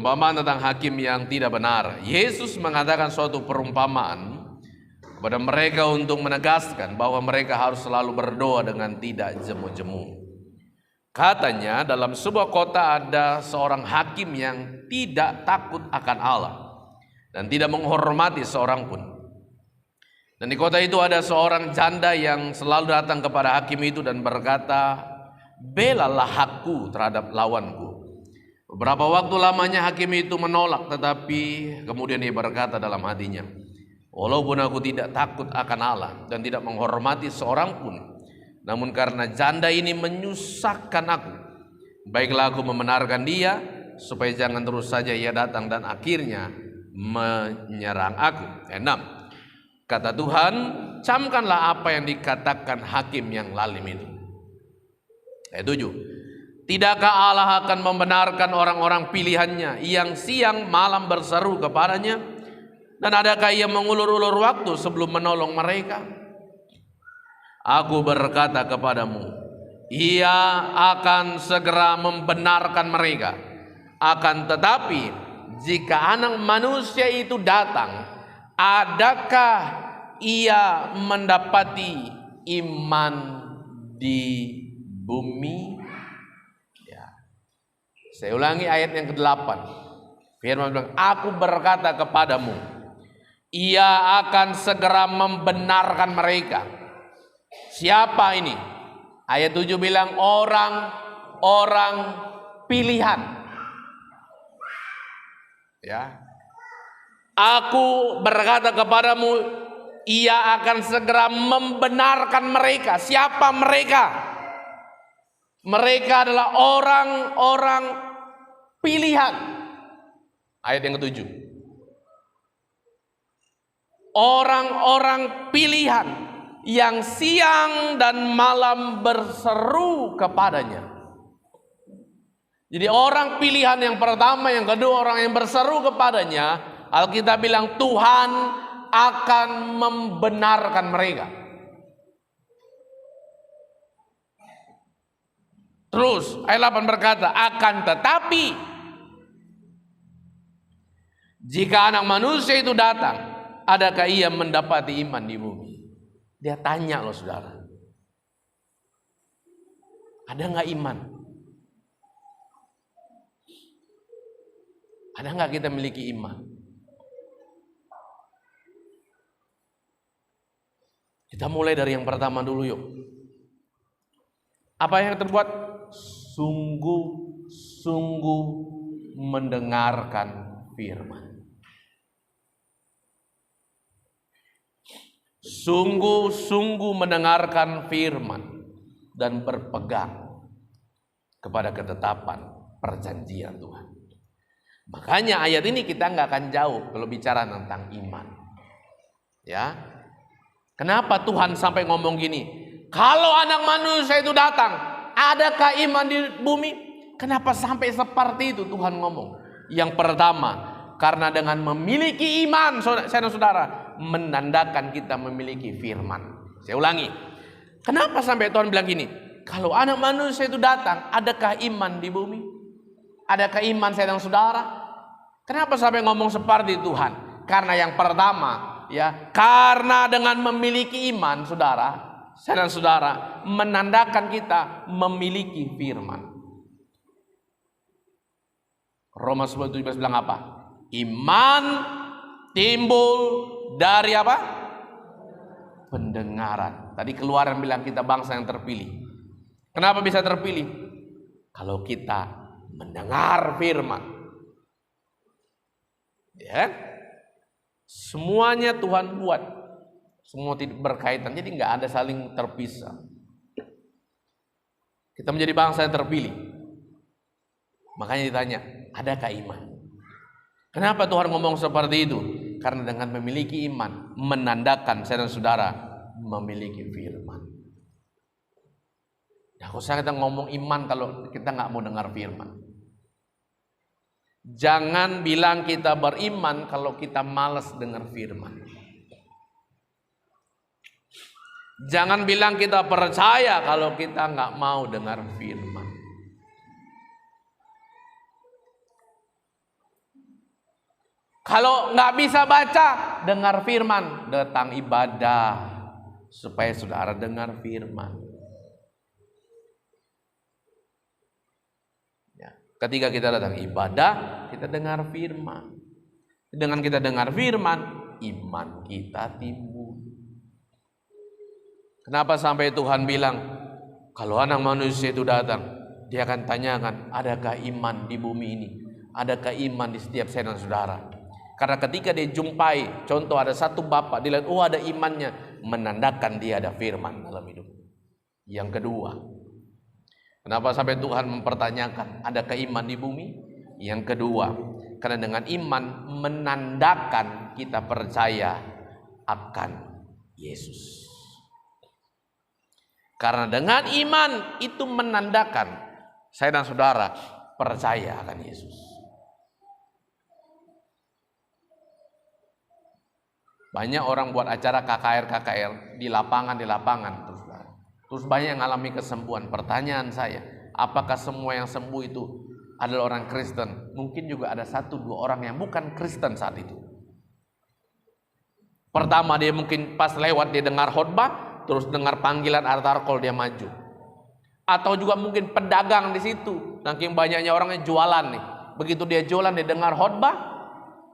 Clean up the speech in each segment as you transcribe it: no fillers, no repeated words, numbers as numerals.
Perumpamaan tentang hakim yang tidak benar. Yesus mengatakan suatu perumpamaan kepada mereka untuk menegaskan bahwa mereka harus selalu berdoa dengan tidak jemu-jemu. Katanya dalam sebuah kota ada seorang hakim yang tidak takut akan Allah dan tidak menghormati seorang pun. Dan di kota itu ada seorang janda yang selalu datang kepada hakim itu dan berkata, "Belalah hakku terhadap lawanku." Beberapa waktu lamanya hakim itu menolak, tetapi kemudian dia berkata dalam hatinya, "Walaupun aku tidak takut akan Allah dan tidak menghormati seorang pun, namun karena janda ini menyusahkan aku, baiklah aku membenarkan dia, supaya jangan terus saja ia datang dan akhirnya menyerang aku." 6. Kata Tuhan, camkanlah apa yang dikatakan hakim yang lalim itu. 7. Tidakkah Allah akan membenarkan orang-orang pilihannya yang siang malam berseru kepadanya? Dan adakah ia mengulur-ulur waktu sebelum menolong mereka? Aku berkata kepadamu, ia akan segera membenarkan mereka. Akan tetapi, jika Anak Manusia itu datang, adakah ia mendapati iman di bumi? Saya ulangi ayat yang ke-8. Firman bilang, aku berkata kepadamu, ia akan segera membenarkan mereka. Siapa ini? Ayat 7 bilang orang-orang pilihan. Ya. Aku berkata kepadamu, ia akan segera membenarkan mereka. Siapa mereka? Mereka adalah orang-orang pilihan. Ayat yang ke-7. Orang-orang pilihan yang siang dan malam berseru kepadanya. Jadi orang pilihan yang pertama, yang kedua orang yang berseru kepadanya, Alkitab bilang Tuhan akan membenarkan mereka. Terus ayat 8 berkata, akan tetapi jika Anak Manusia itu datang, adakah ia mendapati iman di bumi? Dia tanya loh saudara, ada nggak iman? Ada nggak kita miliki iman? Kita mulai dari yang pertama dulu yuk. Apa yang terbuat? Sungguh-sungguh mendengarkan firman. Sungguh-sungguh mendengarkan firman dan berpegang kepada ketetapan perjanjian Tuhan. Makanya ayat ini kita nggak akan jauh kalau bicara tentang iman. Ya, kenapa Tuhan sampai ngomong gini? Kalau Anak Manusia itu datang, adakah iman di bumi? Kenapa sampai seperti itu Tuhan ngomong? Yang pertama, karena dengan memiliki iman, saudara, menandakan kita memiliki firman. Saya ulangi. Kenapa sampai Tuhan bilang gini? Kalau Anak Manusia itu datang, adakah iman di bumi? Adakah iman saudara? Kenapa sampai ngomong seperti Tuhan? Karena yang pertama, ya, karena dengan memiliki iman, saudara, menandakan kita memiliki firman. Roma 11:17 bilang apa? Iman timbul dari apa? Pendengaran. Tadi Keluaran bilang kita bangsa yang terpilih. Kenapa bisa terpilih? Kalau kita mendengar firman. Ya. Semuanya Tuhan buat. Semua tidak berkaitan. Jadi nggak ada saling terpisah. Kita menjadi bangsa yang terpilih. Makanya ditanya, adakah iman? Kenapa Tuhan ngomong seperti itu? Karena dengan memiliki iman, menandakan saudara memiliki firman. Nah, kalau kita ngomong iman kalau kita nggak mau dengar firman. Jangan bilang kita beriman kalau kita malas dengar firman. Jangan bilang kita percaya kalau kita nggak mau dengar firman. Kalau nggak bisa baca, dengar firman, datang ibadah supaya saudara dengar firman. Ya. Ketika kita datang ibadah, kita dengar firman. Dengan kita dengar firman, iman kita timbul. Kenapa sampai Tuhan bilang, kalau anak manusia itu datang, dia akan tanyakan, adakah iman di bumi ini? Adakah iman di setiap saya dan saudara? Karena ketika dia jumpai, contoh ada satu bapak, dia lihat, oh ada imannya, menandakan dia ada firman dalam hidup. Yang kedua, kenapa sampai Tuhan mempertanyakan, adakah iman di bumi? Yang kedua, karena dengan iman menandakan kita percaya akan Yesus. Karena dengan iman itu menandakan saya dan saudara percaya akan Yesus. Banyak orang buat acara KKR di lapangan terus banyak yang alami kesembuhan. Pertanyaan saya, apakah semua yang sembuh itu adalah orang Kristen? Mungkin juga ada 1-2 orang yang bukan Kristen saat itu. Pertama dia mungkin pas lewat dia dengar khotbah, terus dengar panggilan altar call dia maju. Atau juga mungkin pedagang di situ, saking banyaknya orangnya jualan nih. Begitu dia jualan, dia dengar khotbah,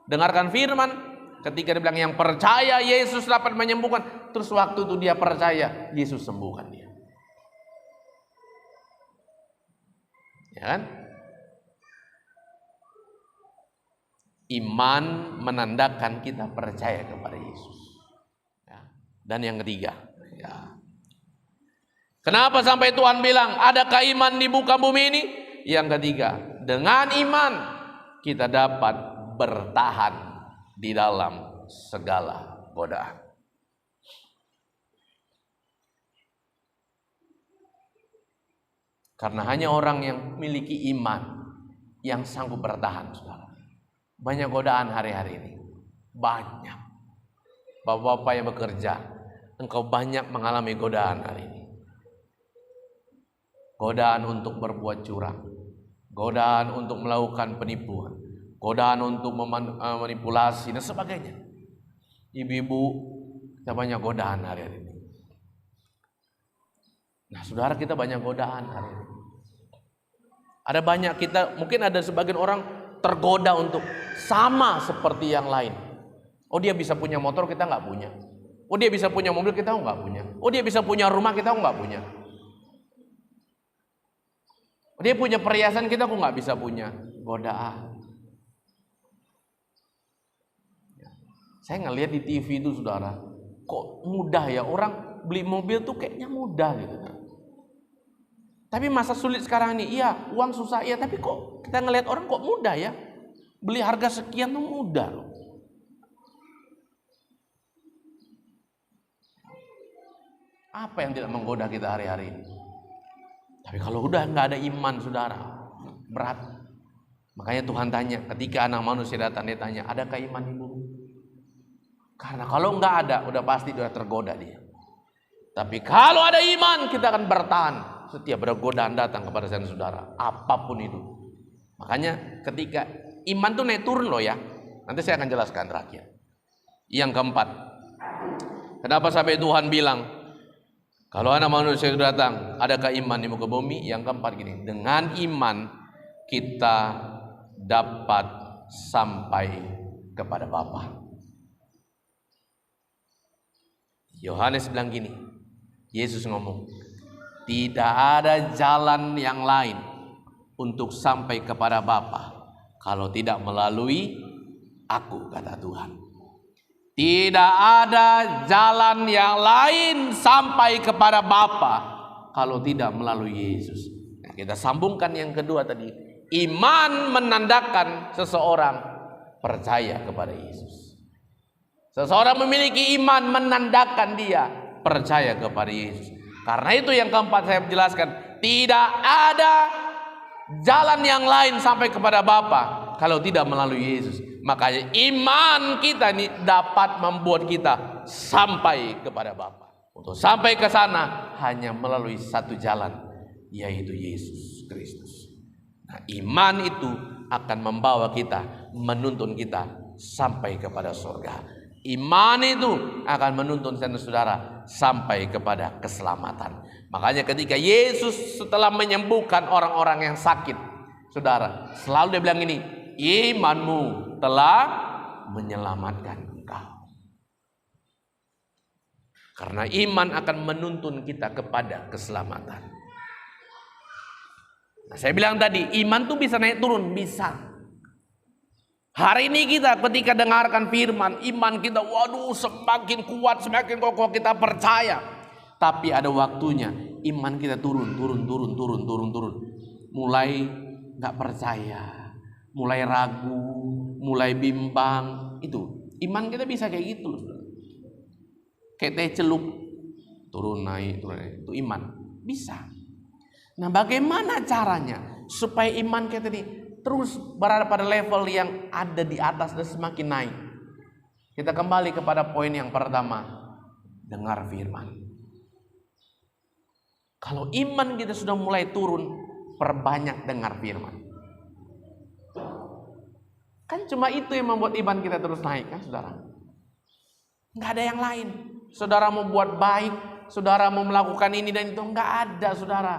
dengarkan firman. Ketika dia bilang yang percaya Yesus dapat menyembuhkan, terus waktu itu dia percaya, Yesus sembuhkan dia. Ya kan? Iman menandakan kita percaya kepada Yesus. Ya. Dan yang ketiga, ya. Kenapa sampai Tuhan bilang, adakah iman di muka bumi ini? Yang ketiga, dengan iman kita dapat bertahan di dalam segala godaan. Karena hanya orang yang memiliki iman yang sanggup bertahan, saudara. Banyak godaan hari-hari ini. Banyak. Bapak-bapak yang bekerja, engkau banyak mengalami godaan hari ini. Godaan untuk berbuat curang. Godaan untuk melakukan penipuan. Godaan untuk memanipulasi dan sebagainya. Ibu-ibu, kita banyak godaan hari-hari ini. Nah, saudara, kita banyak godaan hari ini. Ada banyak kita, mungkin ada sebagian orang tergoda untuk sama seperti yang lain. Oh, dia bisa punya motor, kita nggak punya. Oh, dia bisa punya mobil, kita nggak punya. Oh, dia bisa punya rumah, kita nggak punya. Oh, dia punya perhiasan, kita kok nggak bisa punya. Godaan. Saya ngelihat di TV itu, saudara, kok mudah ya orang beli mobil tuh kayaknya mudah gitu. Tapi masa sulit sekarang ini, iya uang susah ya, tapi kok kita ngelihat orang kok mudah ya, beli harga sekian tuh mudah loh. Apa yang tidak menggoda kita hari-hari ini? Tapi kalau udah nggak ada iman, saudara, berat. Makanya Tuhan tanya, ketika anak manusia datang, dia tanya, adakah iman di bumi? Karena kalau nggak ada, udah pasti udah tergoda dia. Tapi kalau ada iman, kita akan bertahan setiap ada godaan datang kepada saya dan saudara, apapun itu. Makanya ketika iman tuh naik turun loh ya. Nanti saya akan jelaskan terakhir. Yang keempat, kenapa sampai Tuhan bilang, kalau anak manusia itu datang, adakah iman di muka bumi? Yang keempat gini, dengan iman kita dapat sampai kepada Bapa. Yohanes bilang gini, Yesus ngomong, tidak ada jalan yang lain untuk sampai kepada Bapa kalau tidak melalui aku, kata Tuhan. Tidak ada jalan yang lain sampai kepada Bapa kalau tidak melalui Yesus. Nah, kita sambungkan yang kedua tadi, iman menandakan seseorang percaya kepada Yesus. Seseorang memiliki iman menandakan dia percaya kepada Yesus. Karena itu yang keempat saya jelaskan, tidak ada jalan yang lain sampai kepada Bapa kalau tidak melalui Yesus. Makanya iman kita ini dapat membuat kita sampai kepada Bapa. Untuk sampai ke sana hanya melalui satu jalan, yaitu Yesus Kristus. Nah, iman itu akan membawa kita, menuntun kita sampai kepada surga. Iman itu akan menuntun saudara sampai kepada keselamatan. Makanya ketika Yesus setelah menyembuhkan orang-orang yang sakit, saudara, selalu dia bilang ini, imanmu telah menyelamatkan engkau. Karena iman akan menuntun kita kepada keselamatan. Nah, saya bilang tadi, iman tuh bisa naik turun, bisa. Hari ini kita ketika dengarkan firman, iman kita waduh semakin kuat, semakin kokoh, kita percaya. Tapi ada waktunya iman kita turun. Mulai gak percaya, mulai ragu, mulai bimbang. Itu iman kita bisa kayak gitu. Kayak teh celup, turun naik. Itu iman, bisa. Nah, bagaimana caranya supaya iman kita ini terus berada pada level yang ada di atas dan semakin naik? Kita kembali kepada poin yang pertama, dengar firman. Kalau iman kita sudah mulai turun, perbanyak dengar firman. Kan cuma itu yang membuat iman kita terus naik kan saudara. Nggak ada yang lain. Saudara mau buat baik, saudara mau melakukan ini dan itu, nggak ada saudara.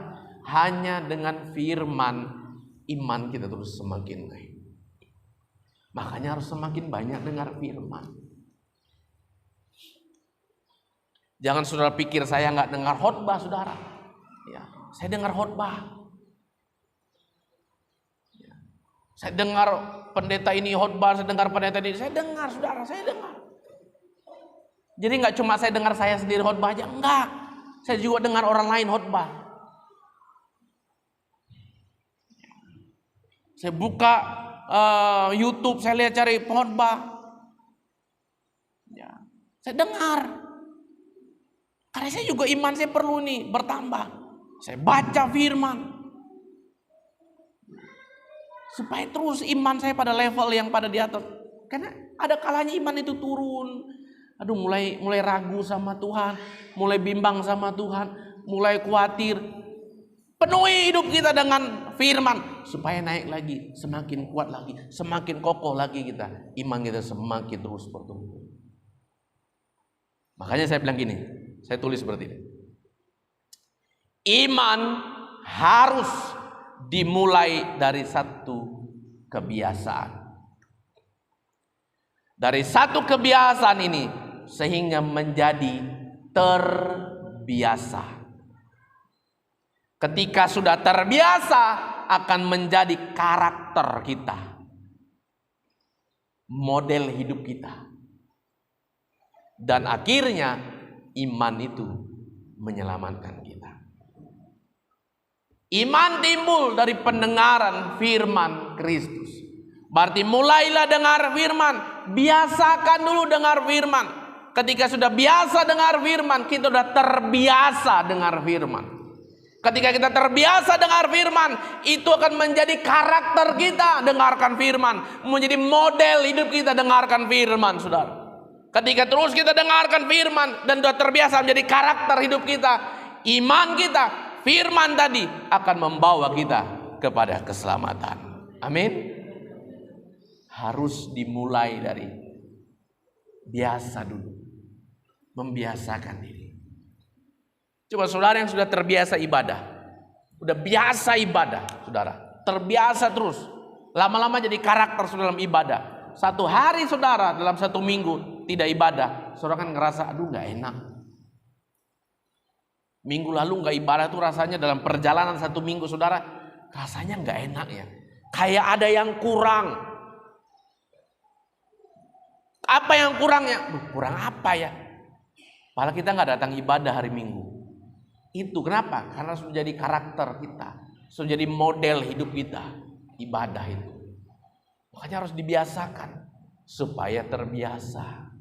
Hanya dengan firman iman kita terus semakin naik. Makanya harus semakin banyak dengar firman. Jangan saudara pikir saya nggak dengar khotbah saudara. Ya, saya dengar khotbah. Ya, saya dengar pendeta ini khotbah, saya dengar pendeta ini, saya dengar saudara, saya dengar. Jadi nggak cuma saya dengar saya sendiri khotbah aja, enggak. Saya juga dengar orang lain khotbah. Saya buka YouTube, saya lihat cari khotbah. Ya, saya dengar. Karena saya juga iman saya perlu nih bertambah. Saya baca firman. Supaya terus iman saya pada level yang pada di atas. Karena ada kalanya iman itu turun. Aduh, mulai ragu sama Tuhan, mulai bimbang sama Tuhan, mulai khawatir. Penuhi hidup kita dengan firman supaya naik lagi, semakin kuat lagi, semakin kokoh lagi kita. Iman kita semakin terus bertumbuh. Makanya saya bilang gini, saya tulis seperti ini. Iman harus dimulai dari satu kebiasaan. Dari satu kebiasaan ini sehingga menjadi terbiasa. Ketika sudah terbiasa akan menjadi karakter kita, model hidup kita, dan akhirnya iman itu menyelamatkan kita. Iman timbul dari pendengaran firman Kristus. Berarti mulailah dengar firman, biasakan dulu dengar firman. Ketika sudah biasa dengar firman, kita sudah terbiasa dengar firman. Ketika kita terbiasa dengar firman, itu akan menjadi karakter kita dengarkan firman. Menjadi model hidup kita dengarkan firman, saudara. Ketika terus kita dengarkan firman dan sudah terbiasa menjadi karakter hidup kita, iman kita, firman tadi akan membawa kita kepada keselamatan. Amin. Harus dimulai dari biasa dulu. Membiasakan diri. Coba saudara yang sudah terbiasa ibadah, udah biasa ibadah, saudara, terbiasa terus, lama-lama jadi karakter saudara dalam ibadah. Satu hari saudara dalam satu minggu tidak ibadah, saudara kan ngerasa aduh nggak enak. Minggu lalu nggak ibadah tuh rasanya dalam perjalanan satu minggu saudara, rasanya nggak enak ya, kayak ada yang kurang. Apa yang kurangnya? Kurang apa ya? Padahal kita nggak datang ibadah hari Minggu. Itu kenapa? Karena sudah jadi karakter kita, sudah jadi model hidup kita, ibadah itu. Makanya harus dibiasakan supaya terbiasa.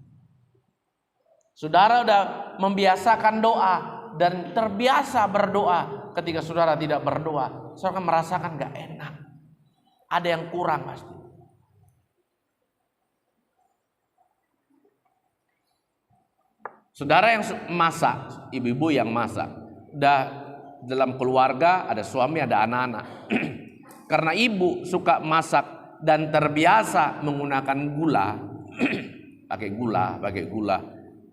Saudara udah membiasakan doa dan terbiasa berdoa. Ketika saudara tidak berdoa, saudara akan merasakan gak enak. Ada yang kurang pasti. Saudara yang masak, ibu-ibu yang masak. Udah dalam keluarga ada suami ada anak-anak. Karena ibu suka masak dan terbiasa menggunakan gula, pakai gula,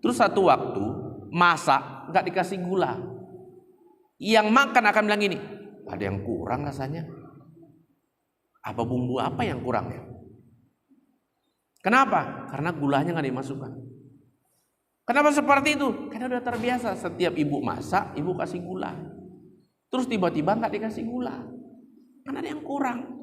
terus satu waktu masak nggak dikasih gula, yang makan akan bilang gini, ada yang kurang rasanya. Apa bumbu apa yang kurang ya? Kenapa? Karena gulanya nggak dimasukkan. Kenapa seperti itu? Karena udah terbiasa setiap ibu masak, ibu kasih gula. Terus tiba-tiba nggak dikasih gula, karena ada yang kurang.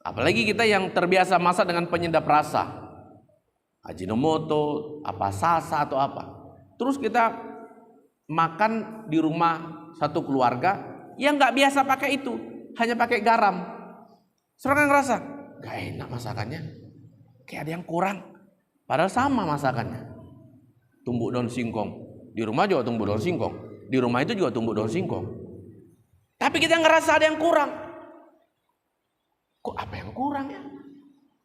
Apalagi kita yang terbiasa masak dengan penyedap rasa, Ajinomoto, apa salsa atau apa. Terus kita makan di rumah satu keluarga yang nggak biasa pakai itu, hanya pakai garam. Seorang ngerasa nggak enak masakannya, kayak ada yang kurang. Padahal sama masakannya. Tumbuk daun singkong, di rumah juga tumbuk daun singkong, di rumah itu juga tumbuk daun singkong. Tapi kita ngerasa ada yang kurang. Kok apa yang kurang ya?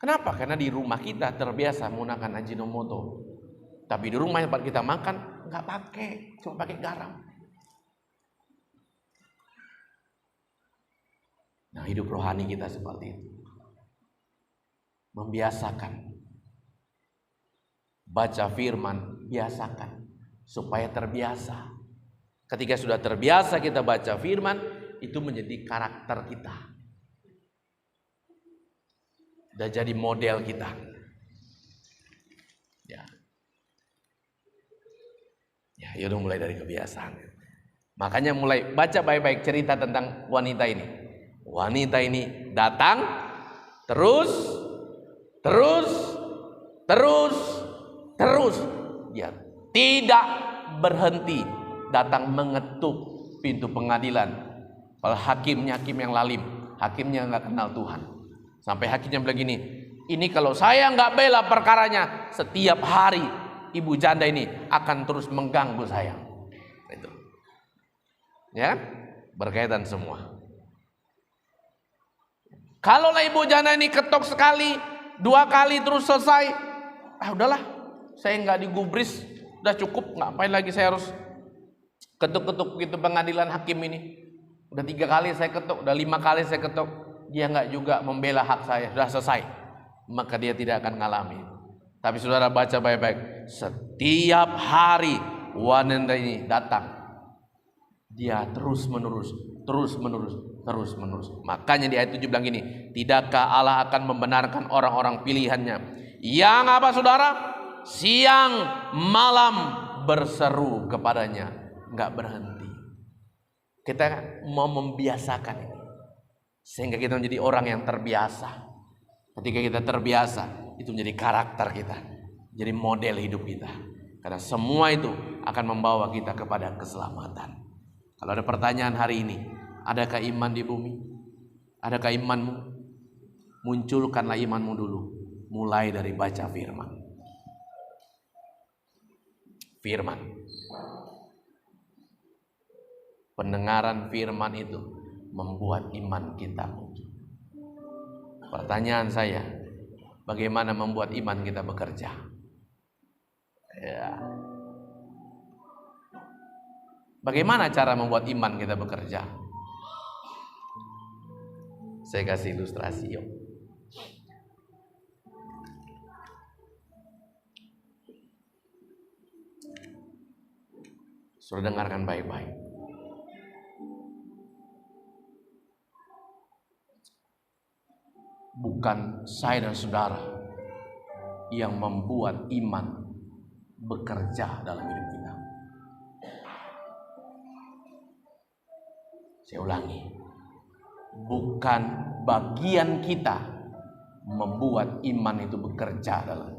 Kenapa? Karena di rumah kita terbiasa menggunakan Ajinomoto. Tapi di rumah tempat kita makan nggak pakai, cuma pakai garam. Nah, hidup rohani kita seperti itu. Membiasakan. Baca firman, biasakan supaya terbiasa. Ketika sudah terbiasa kita baca firman, itu menjadi karakter kita. Udah jadi model kita. Ya udah mulai dari kebiasaan. Makanya mulai baca baik-baik cerita tentang wanita ini. Wanita ini datang terus. Dia tidak berhenti datang mengetuk pintu pengadilan. Kalau hakimnya hakim yang lalim, hakimnya nggak kenal Tuhan. Sampai hakimnya bilang gini, ini kalau saya nggak bela perkaranya, setiap hari ibu janda ini akan terus mengganggu saya. Itu, ya, berkaitan semua. Kalaulah ibu janda ini ketok sekali, 2 kali terus selesai, udahlah, saya nggak digubris, udah cukup, ngapain lagi saya harus ketuk-ketuk gitu pengadilan hakim ini. Udah 3 kali saya ketuk, udah 5 kali saya ketuk, dia nggak juga membela hak saya, sudah selesai, maka dia tidak akan ngalami. Tapi saudara baca baik-baik, setiap hari wanita ini datang, dia terus menerus. Makanya di ayat 7 bilang gini, tidakkah Allah akan membenarkan orang-orang pilihannya yang apa saudara? Siang malam berseru kepadanya, nggak berhenti. Kita mau membiasakan ini sehingga kita menjadi orang yang terbiasa. Ketika kita terbiasa, itu menjadi karakter kita, jadi model hidup kita. Karena semua itu akan membawa kita kepada keselamatan. Kalau ada pertanyaan hari ini, adakah iman di bumi? Adakah imanmu? Munculkanlah imanmu dulu, mulai dari baca firman. Pendengaran firman itu membuat iman kita muncul. Pertanyaan saya, bagaimana membuat iman kita bekerja? Ya. Bagaimana cara membuat iman kita bekerja? Saya kasih ilustrasi yuk. Suruh dengarkan baik-baik. Bukan saya dan saudara yang membuat iman bekerja dalam hidup kita. Saya ulangi, bukan bagian kita membuat iman itu bekerja dalam.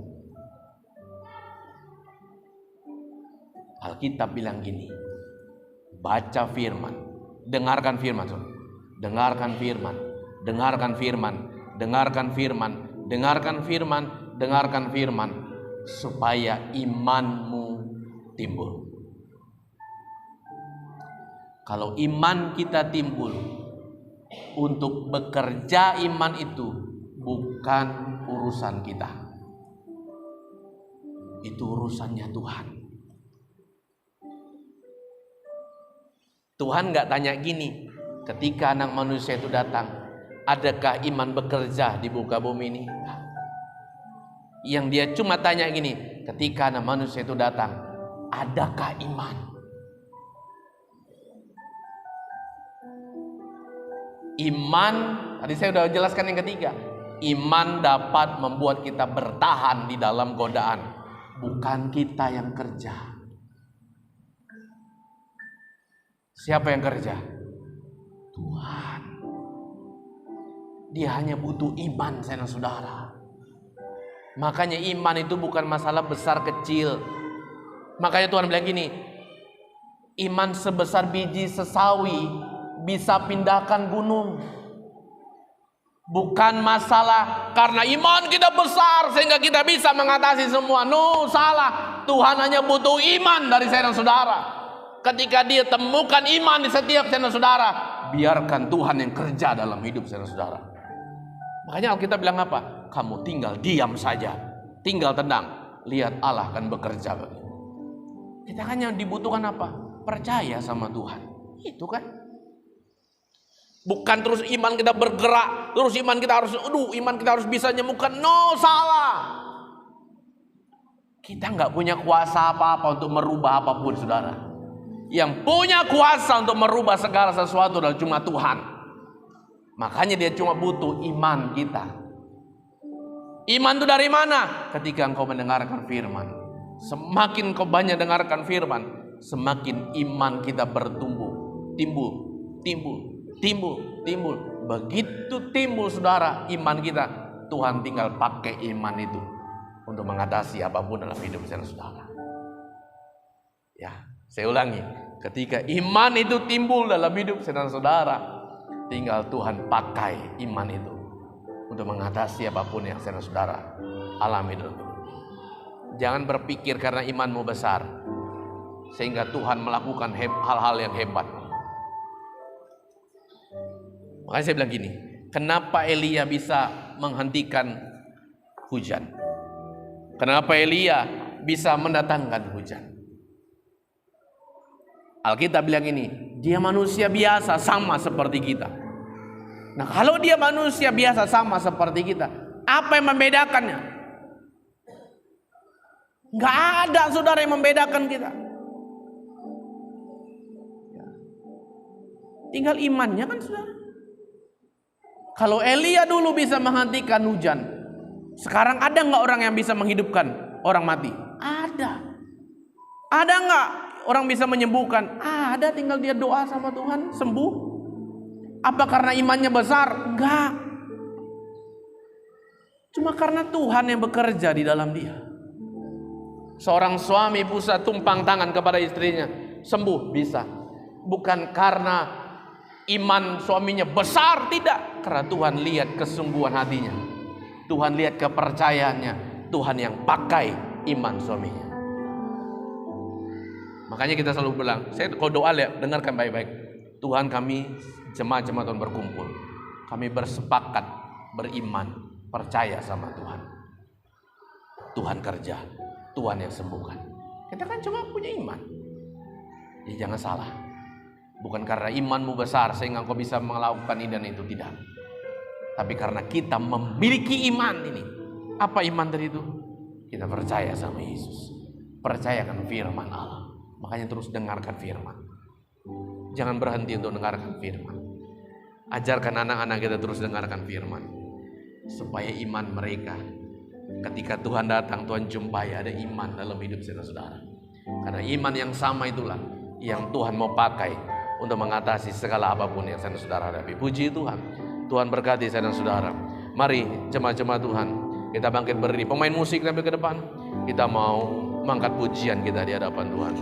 Alkitab bilang gini, baca firman, dengarkan firman, dengarkan firman, dengarkan firman, dengarkan firman, dengarkan firman, dengarkan firman, supaya imanmu timbul. Kalau iman kita timbul, untuk bekerja iman itu bukan urusan kita, itu urusannya Tuhan. Tuhan nggak tanya gini, ketika anak manusia itu datang, adakah iman bekerja di muka bumi ini? Yang dia cuma tanya gini, ketika anak manusia itu datang, adakah iman? Iman, tadi saya sudah jelaskan yang ketiga, iman dapat membuat kita bertahan di dalam godaan, bukan kita yang kerja. Siapa yang kerja? Tuhan. Dia hanya butuh iman, saudara. Makanya iman itu bukan masalah besar kecil. Makanya Tuhan bilang gini, iman sebesar biji sesawi bisa pindahkan gunung. Bukan masalah karena iman kita besar sehingga kita bisa mengatasi semua. No, salah. Tuhan hanya butuh iman dari saya dan saudara. Ketika dia temukan iman di setiap saya dan saudara, biarkan Tuhan yang kerja dalam hidup saya dan saudara. Makanya Alkitab bilang apa? Kamu tinggal diam saja, tinggal tenang, lihat Allah akan bekerja. Kita kan yang dibutuhkan apa? Percaya sama Tuhan. Itu kan. Bukan terus iman kita bergerak, terus iman kita harus bisa nyembuhkan. No, salah. Kita nggak punya kuasa apa-apa untuk merubah apapun, saudara. Yang punya kuasa untuk merubah segala sesuatu adalah cuma Tuhan. Makanya dia cuma butuh iman kita. Iman itu dari mana? Ketika engkau mendengarkan firman. Semakin kau banyak dengarkan firman, semakin iman kita bertumbuh, timbul. Begitu timbul, saudara, iman kita, Tuhan tinggal pakai iman itu untuk mengatasi apapun dalam hidup saudara. Ya, saya ulangi, ketika iman itu timbul dalam hidup saudara, tinggal Tuhan pakai iman itu untuk mengatasi apapun yang saudara alami dalam hidup. Jangan berpikir karena imanmu besar sehingga Tuhan melakukan hal-hal yang hebat. Makanya saya bilang gini, kenapa Elia bisa menghentikan hujan? Kenapa Elia bisa mendatangkan hujan? Alkitab bilang ini, dia manusia biasa sama seperti kita. Nah, kalau dia manusia biasa sama seperti kita, apa yang membedakannya? Gak ada, saudara, yang membedakan kita. Tinggal imannya kan, saudara. Kalau Elia dulu bisa menghentikan hujan, sekarang ada gak orang yang bisa menghidupkan orang mati? Ada. Ada gak orang bisa menyembuhkan? Ada, tinggal dia doa sama Tuhan, sembuh. Apa karena imannya besar? Enggak. Cuma karena Tuhan yang bekerja di dalam dia. Seorang suami bisa tumpang tangan kepada istrinya, sembuh, bisa. Bukan karena iman suaminya besar, tidak. Karena Tuhan lihat kesungguhan hatinya. Tuhan lihat kepercayaannya. Tuhan yang pakai iman suaminya. Makanya kita selalu bilang, saya kalau doa lihat, dengarkan baik-baik. Tuhan, kami jemaat-jemaat Tuhan berkumpul. Kami bersepakat, beriman, percaya sama Tuhan. Tuhan kerja, Tuhan yang sembuhkan. Kita kan cuma punya iman. Jadi jangan salah. Bukan karena imanmu besar sehingga engkau bisa melakukan ini dan itu, tidak. Tapi karena kita memiliki iman ini. Apa iman dari itu? Kita percaya sama Yesus. Percayakan firman Allah. Makanya terus dengarkan firman. Jangan berhenti untuk dengarkan firman. Ajarkan anak-anak kita terus dengarkan firman. Supaya iman mereka, ketika Tuhan datang, Tuhan jumpai ada iman dalam hidup saudara. Karena iman yang sama itulah yang Tuhan mau pakai untuk mengatasi segala apapun yang saudara hadapi. Puji Tuhan. Tuhan berkati saudara. Mari jemaat-jemaat Tuhan, kita bangkit berdiri. Pemain musik sampai ke depan. Kita mau mengangkat pujian kita di hadapan Tuhan.